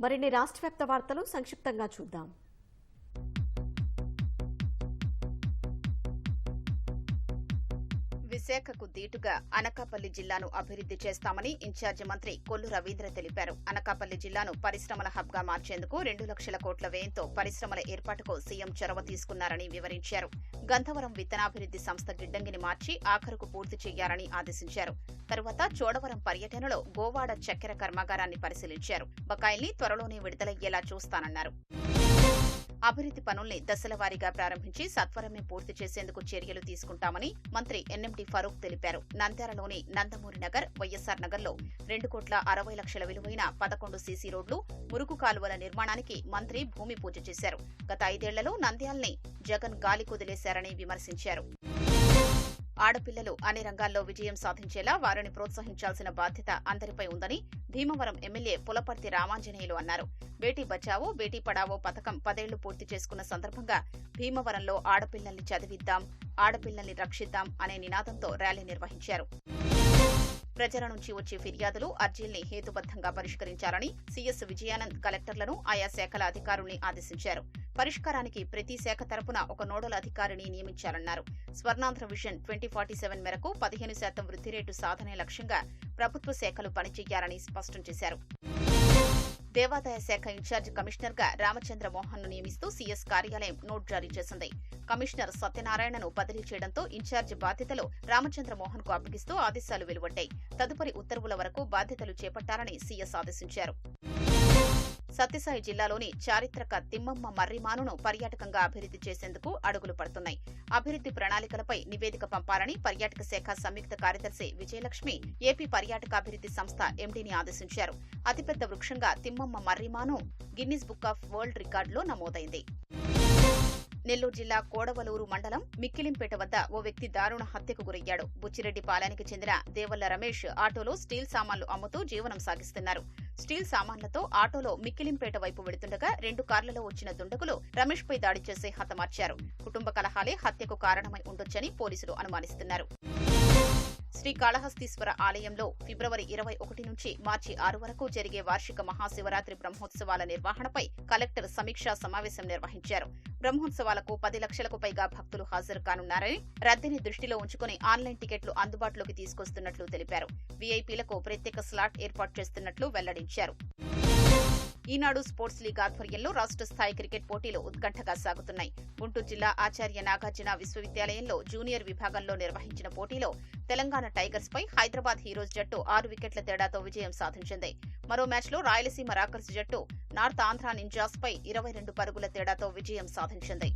మరిన్ని రాష్ట్ర వ్యాప్త వార్తలు సంక్షిప్తంగా చూద్దాం. విశాఖకు దీటుగా అనకాపల్లి జిల్లాను అభివృద్ధి చేస్తామని ఇన్ఛార్జి మంత్రి కొల్లు రవీంద్ర తెలిపారు. అనకాపల్లి జిల్లాను పరిశ్రమల హబ్ గా మార్చేందుకు 2 లక్షల కోట్ల వ్యయంతో పరిశ్రమల ఏర్పాటుకు సీఎం చొరవ తీసుకున్నారని వివరించారు. గంధవరం విత్తనాభివృద్ధి సంస్థ గిడ్డంగిని మార్చి ఆఖరుకు పూర్తి చేయాలని ఆదేశించారు. తరువాత చోడవరం పర్యటనలో గోవాడ చక్కెర కర్మాగారాన్ని పరిశీలించారు. బకాయిల్ని త్వరలోనే విడుదలయ్యేలా చూస్తానన్నారు. అభివృద్ధి పనుల్ని దశలవారీగా ప్రారంభించి సత్వరమే పూర్తి చేసేందుకు చర్యలు తీసుకుంటామని మంత్రి ఎన్ఎండి ఫరూక్ తెలిపారు. నంద్యాలలోని నందమూరి నగర్, వైఎస్సార్ నగర్లో 2,60,00,000 విలువైన 11 సీసీ రోడ్లు, మురుగు కాలువల నిర్మాణానికి మంత్రి భూమి పూజ చేశారు. గత 5 ఏళ్లలో నంద్యాలని జగన్ గాలి కుదిలేశారని విమర్శించారు. ఆడపిల్లలు అన్ని రంగాల్లో విజయం సాధించేలా వారిని ప్రోత్సహించాల్సిన బాధ్యత అందరిపై ఉందని భీమవరం ఎమ్మెల్యే పులపర్తి రామాంజనేయులు అన్నారు. బేటీ బచావో బేటీ పడావో పథకం 10 ఏళ్లు పూర్తి చేసుకున్న సందర్భంగా భీమవరంలో ఆడపిల్లల్ని చదివిద్దాం, ఆడపిల్లల్ని రక్షిద్దాం అనే నినాదంతో ర్యాలీ నిర్వహించారు. ప్రజల నుంచి వచ్చే ఫిర్యాదులు, అర్జీల్ని హేతుబద్ధంగా పరిష్కరించాలని సీఎస్ విజయానంద్ కలెక్టర్లను ఆయా శాఖల అధికారుల్ని ఆదేశించారు. పరిష్కారానికి ప్రతి శాఖ తరపున ఒక నోడల్ అధికారిని నియమించాలన్నారు. స్వర్ణాంధ్ర విజన్ 2047 మేరకు 15% వృద్ధి రేటు సాధనే లక్ష్యంగా ప్రభుత్వ శాఖలు పనిచేయాలని స్పష్టం చేశారు. దేవాదాయ శాఖ ఇన్ఛార్జ్ కమిషనర్ గా రామచంద్ర మోహన్ ను నియమిస్తూ సీఎస్ కార్యాలయం నోట్ జారీ చేసింది. కమిషనర్ సత్యనారాయణను బదిలీ చేయడంతో ఇన్ఛార్జ్ బాధ్యతలు రామచంద్ర మోహన్ కు అప్పగిస్తూ ఆదేశాలు వెలువడ్డాయి. తదుపరి ఉత్తర్వుల వరకు బాధ్యతలు చేపట్టాలని సీఎస్ ఆదేశించారు. సత్యసాయి జిల్లాలోని చారిత్రక తిమ్మమ్మ మర్రిమానును పర్యాటకంగా అభివృద్ధి చేసేందుకు అడుగులు పడుతున్నాయి. అభివృద్ధి ప్రణాళికలపై నివేదిక పంపాలని పర్యాటక శాఖ సంయుక్త కార్యదర్శి విజయలక్ష్మి ఏపీ పర్యాటకాభివృద్ధి సంస్థ ఎండీని ఆదేశించారు. అతిపెద్ద వృక్షంగా Thimmamma మర్రిమాను Guinness book of world రికార్డులో నమోదైంది. నెల్లూరు జిల్లా కోడవలూరు మండలం మిక్కిలింపేట వద్ద ఓ వ్యక్తి దారుణ హత్యకు గురయ్యాడు. బుచ్చిరెడ్డిపాలెనికి చెందిన దేవల్ల రమేష్ ఆటోలో స్టీల్ సామాన్లు అమ్ముతూ జీవనం సాగిస్తున్నారు. స్టీల్ సామాన్లతో ఆటోలో మిక్కిలింపేట వైపు వెళుతుండగా 2 కార్లలో వచ్చిన దుండగులు రమేష్ పై దాడి చేసి హతమార్చారు. కుటుంబ కలహాలే హత్యకు కారణమై ఉండొచ్చని పోలీసులు అనుమానిస్తున్నారు. శ్రీకాళహస్తీశ్వర ఆలయంలో ఫిబ్రవరి 21 నుంచి మార్చి 6 వరకు జరిగే వార్షిక మహాశివరాత్రి బ్రహ్మోత్సవాల నిర్వహణపై కలెక్టర్ సమీక్షా సమావేశం నిర్వహించారు. బ్రహ్మోత్సవాలకు 10 లక్షలకు పైగా భక్తులు హాజరు కానున్నారని, రద్దీని దృష్టిలో ఉంచుకుని ఆన్లైన్ టికెట్లు అందుబాటులోకి తీసుకొస్తున్నట్లు తెలిపారు. వీఐపీలకు ప్రత్యేక స్లాట్ ఏర్పాటు చేస్తున్నట్లు వెల్లడించారు. ఈనాడు స్పోర్ట్స్ లీగ్ ఆధ్వర్యంలో రాష్ట్ర స్థాయి క్రికెట్ పోటీలు ఉత్కంఠగా సాగుతున్నాయి. గుంటూరు జిల్లా ఆచార్య నాగార్జున విశ్వవిద్యాలయంలో జూనియర్ విభాగంలో నిర్వహించిన పోటీలో తెలంగాణ టైగర్స్ పై హైదరాబాద్ హీరోస్ జట్టు 6 వికెట్ల తేడాతో విజయం సాధించింది. మరో మ్యాచ్లో రాయలసీమ రాకర్స్ జట్టు నార్త్ ఆంధ్ర నింజాస్ పై 22 పరుగుల తేడాతో విజయం సాధించింది.